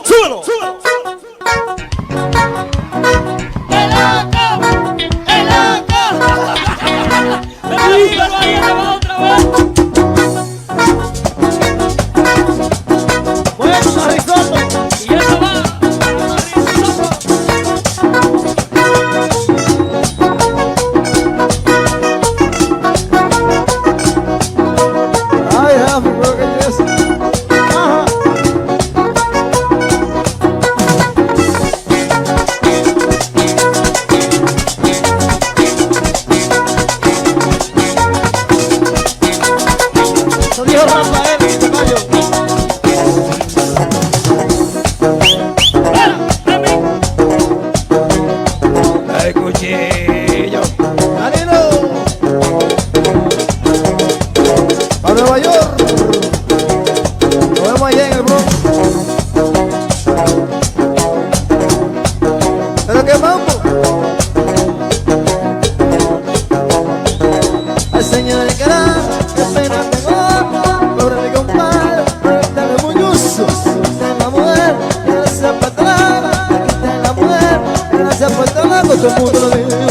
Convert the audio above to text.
súbelo. ¡El loco! ¡El loco! ¡Pero ahí te va otra vez! Bueno, risotto. Y eso va. Ay, Rafa, creo que es. Ajá. Lo dijo Rafael, este gallo. El cuchillo. Danilo. A Nueva York. Nos vemos allá en el Bronx. Pero qué mambo. Ay, señor de cara, qué pena tengo. Pobre mi compadre, pero está de muñoso. Está en la mujer, que no se apatraba. Está en la mujer, que no se apatraba. Todo el mundo lo dice.